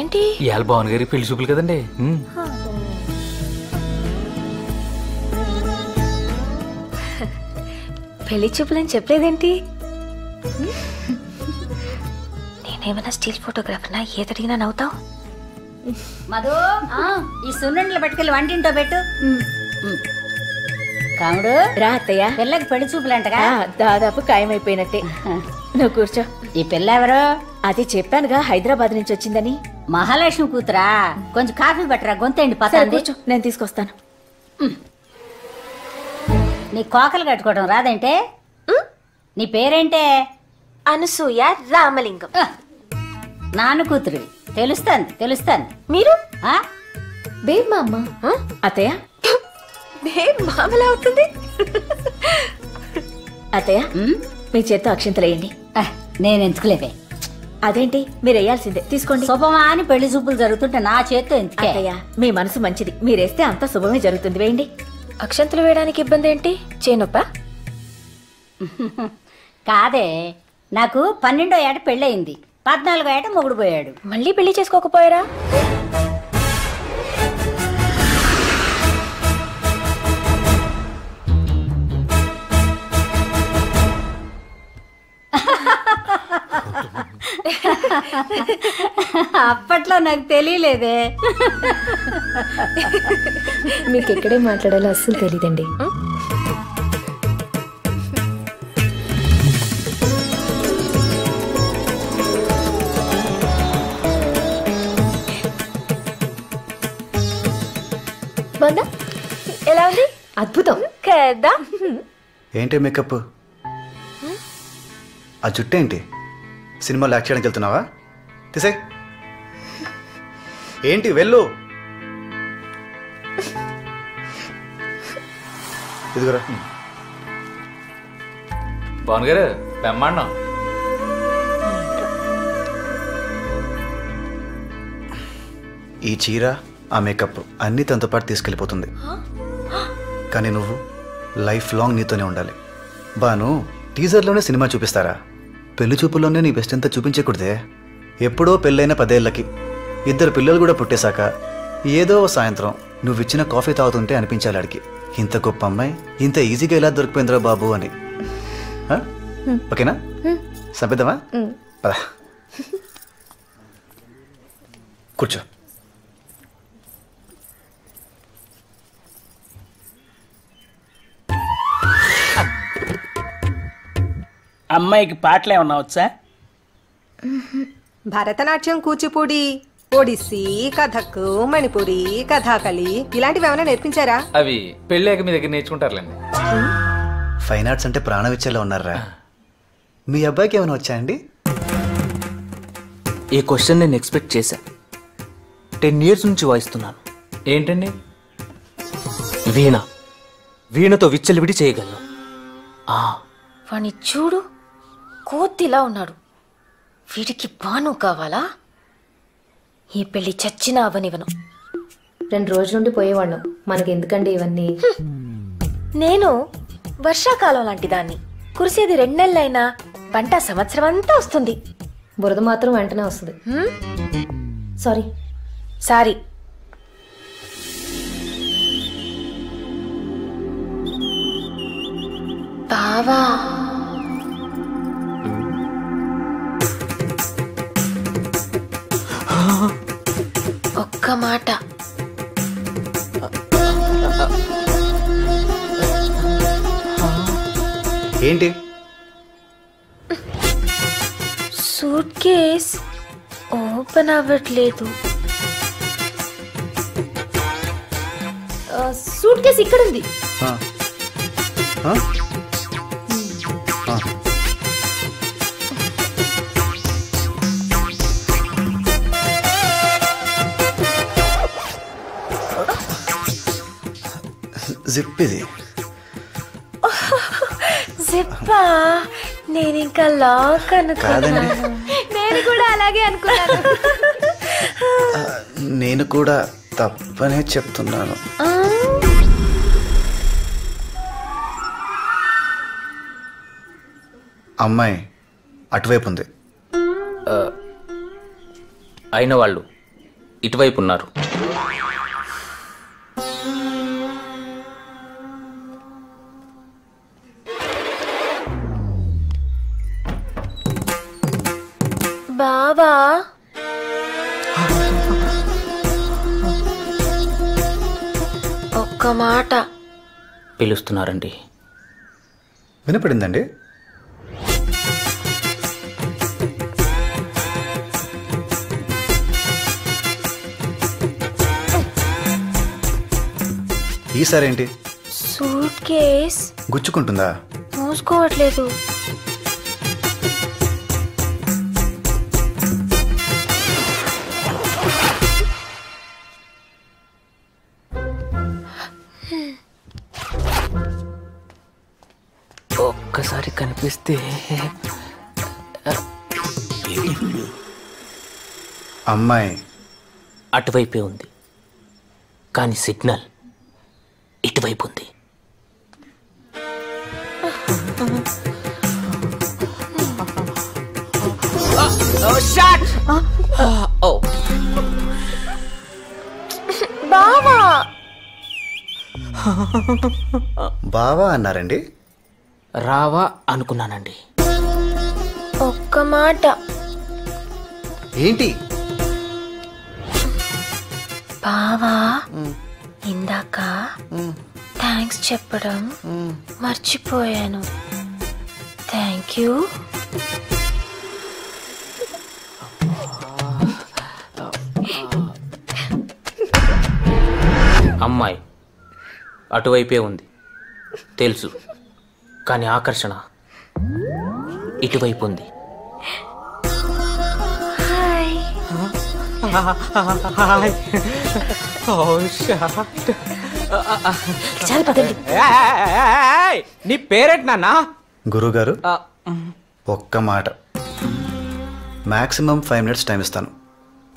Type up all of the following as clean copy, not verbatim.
ఏంటి ఇవాళ భావన్ గారి పెళ్లి చూపులు కదండి. పెళ్లి చూపులని చెప్పలేదేంటి? నేనేమన్నా స్టిల్ ఫోటోగ్రాఫర్నా? ఏదడిగినా నవ్వుతావు? మధు, ఈ సున్నుండలు పట్టుకెళ్ళి వంటింటో పెట్టు. కాముడు రా అత్తయ్య. పిల్లకి పెళ్లి చూపులంటగా? దాదాపు ఖాయమైపోయినట్టే. నువ్వు కూర్చో. ఈ పిల్ల ఎవరు? అది చెప్పానుగా, హైదరాబాద్ నుంచి వచ్చిందని. మహాలక్ష్మి కూతురా? కొంచెం కాఫీ పట్టరా, గొంతేండి పతండి. నేను తీసుకొస్తాను. నీ కోకలు కట్టుకోవడం రాదంటే? నీ పేరేంటే? అనసూయ రామలింగం. నాన్న కూతురు. తెలుస్తాను తెలుస్తాను. మీరు? బేబ్ మా అమ్మ. అత్తయ్య మామూలు అవుతుంది. అత్తయ్య మీ చేత్తో అక్షింతలేయండి. నేను ఎంచుకోలేవే. అదేంటి, మీరు వేయాల్సిందే. తీసుకోండి. శుభమా అని పెళ్లి చూపులు జరుగుతుంటే నా చేత్తో ఎందుకే? అత్తయ్య మీ మనసు మంచిది, మీరేస్తే అంతా శుభమే జరుగుతుంది. వేయండి. అక్షంతలు వేయడానికి ఇబ్బంది ఏంటి? చేనొప్ప? కాదే, నాకు 12వ ఏట పెళ్ళయింది, 14వ ఏట మొగుడు పోయాడు. మళ్ళీ పెళ్లి చేసుకోకపోయారా? అప్పట్లో నాకు తెలియలేదే. మీకు ఎక్కడే మాట్లాడాలో అస్సలు తెలీదండి. బాగుందా? ఎలా ఉంది? అద్భుతం కదా? ఏంటి మేకప్? ఆ జుట్టు ఏంటి? సినిమాలో యాక్ట్ చేయడానికి వెళ్తున్నావా? తీసే. ఏంటి వెళ్ళు. ఇదిగోరా. భావన్ గారు బెమ్మాడినా. ఈ చీర, ఆ మేకప్ అన్నీ తనతో పాటు తీసుకెళ్ళిపోతుంది. కానీ నువ్వు లైఫ్ లాంగ్ నీతోనే ఉండాలి. బాను, టీజర్లోనే సినిమా చూపిస్తారా? పెళ్లి చూపుల్లోనే నీ బెస్ట్ అంతా చూపించకూడదే. ఎప్పుడో పెళ్ళైన 10 ఏళ్ళకి 2 పిల్లలు కూడా పుట్టేశాక ఏదో సాయంత్రం నువ్వు ఇచ్చిన కాఫీ తాగుతుంటే అనిపించాలి ఆడికి, ఇంత గొప్ప అమ్మాయి ఇంత ఈజీగా ఎలా దొరికిపోయిందిరా బాబు అని. ఓకేనా? సంపిద్దామా? పదా కూర్చో. అమ్మాయికి పాటలు ఏమన్నా వచ్చా? భరతనాట్యం, కూచిపూడి, ఒడిస్సీ, కథక్, మణిపురి, కథాకళి ఇలాంటివి ఏమైనా నేర్పించారా? అవి పెళ్ళాక మీ దగ్గర నేర్చుకుంటారులేండి. ఫైన్ ఆర్ట్స్ అంటే ప్రాణం ఇచ్చేలా ఉన్నారా? మీ అబ్బాయికి ఏమైనా వచ్చా అండి? ఈ క్వశ్చన్ నేను ఎక్స్పెక్ట్ చేశా. 10 years నుంచి వాయిస్తున్నాను. ఏంటండి? వీణ. వీణతో విచ్చలివిడి చేయగలను. వాణ్ణి చూడు, కోతిలా ఉన్నాడు. వీడికి బాను కావాలా? ఈ పెళ్లి చచ్చినా అవనివను. 2 రోజుల నుండి పోయేవాళ్ళం, మనకి ఎందుకండి ఇవన్నీ? నేను వర్షాకాలం లాంటి దాన్ని. కురిసేది 2 నెలలైనా పంట సంవత్సరం అంతా వస్తుంది. బురద మాత్రం వెంటనే వస్తుంది. సారీ. సారీ. బావా, ఒక్క మాట. ఏంటి? సూట్ కేస్ ఓపెన్ అవ్వట్లేదు. సూట్ కేస్ ఇక్కడ ఉంది. జిప్ ఇది. జిప్పా? నేను ఇంకా లాక్ అనుకున్నాను. నేను కూడా అలాగే అనుకున్నాను. నేను కూడా తప్పనే చెప్తున్నాను. అమ్మాయి అటువైపు ఉంది. అయిన వాళ్ళు ఇటువైపు ఉన్నారు. బావా ఒక్క మాట. పిలుస్తున్నారండి. వినపడిందండి? ఈసారి ఏంటి? సూట్ కేస్ గుచ్చుకుంటుందా? మూసుకోవట్లేదు. ఒక్కసారి కనిపిస్తే అమ్మాయి అటువైపే ఉంది, కానీ సిగ్నల్ ఇటువైపు ఉంది. బావా బావా అన్నారండి? రావా అనుకున్నానండి. ఒక్క మాట. ఏంటి? బావా ఇందాక థ్యాంక్స్ చెప్పడం మర్చిపోయాను. Thank you. అమ్మాయి అటువైపే ఉంది తెలుసు, కానీ ఆకర్షణ ఇటువైపు ఉంది. హాయ్. చాలా పదండి. నీ పేరేంటి నాన్న? గురుగారు ఒక్క మాట. మాక్సిమం 5 minutes టైం ఇస్తాను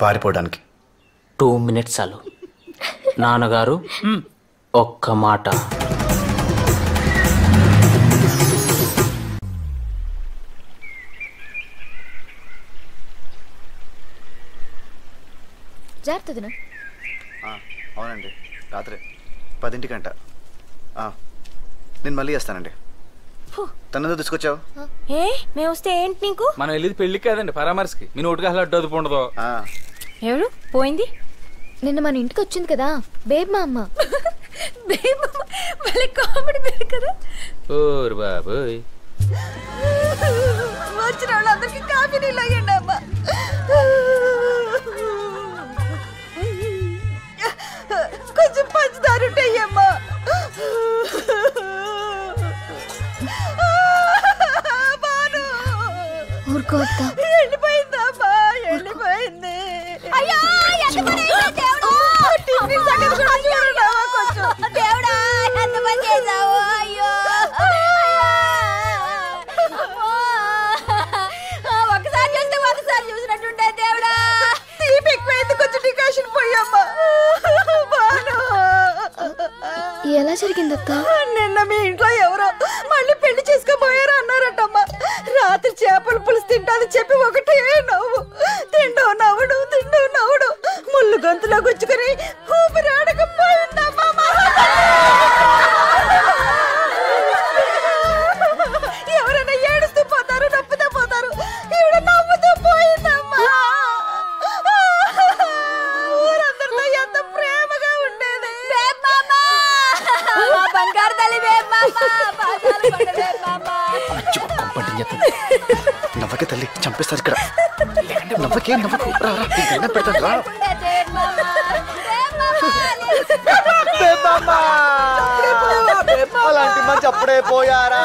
పారిపోవడానికి. 2 minutes చాలు. నాన్నగారు ఒక్క మాట. జాగ్రత్త. అవునండి, రాత్రి 10 నేను మళ్ళీ చేస్తానండి. తనతో తీసుకొచ్చావు? ఏ మేము వస్తే ఏంటి నీకు? మనం వెళ్ళేది పెళ్లికి కాదండి, పరామర్శకి. మీ నోటికి అసలు అడ్డు అదుపు ఉండదు. ఎవరు పోయింది? నిన్న మన ఇంటికి వచ్చింది కదా బేబ్ మా అమ్మ. కామెడీ పేరు కదా. ఓరు బాబోయ్. వచ్చిన వాళ్ళందరికీ కాఫీ నీళ్ళండి అమ్మా. కొంచెం పంచదార ఉంటాయమ్మా. ఊరుకో అక్క. వెళ్ళిపోయిందమ్మా, వెళ్ళిపోయింది. దేవుడా ఎంత పని చేసావు. అయ్యో ఒకసారి చూస్తే 100 సార్లు చూసినట్టుంటే దేవుడా. తీపి ఎక్కువైంది, కొంచెం డికాషన్ పోయమ్మా. ఎలా జరిగిందక్క? నిన్న మీ ఇంట్లో ఎవరో మళ్ళీ పెళ్లి చేసుకోబోయారు అన్నారటమ్మా. రాత్రి చేపల పులుసు తింటాదని చెప్పి ఒకటే నవ్వు. తిండో నవ్వుడు, తిండో నవ్వుడు. ముళ్ళు గొంతులో గుచ్చుకుని ఊపిరాడకపోయిందమ్మా. ఎవరైనా ఏడుస్తూ పోతారు, నవ్వుతూ పోతారు. ఈవిడ నవ్వుతూ పోయిందమ్మా. ఊరందరితో ఎంత ప్రేమగా ఉండేది. బంగారు తల్లి నవ్వకే తల్లి, చంపేస్తారు ఇక్కడ. నవ్వకే, నవ్వకు. పెడతాను రా. అలాంటి మంచి అప్పుడే పోయారా?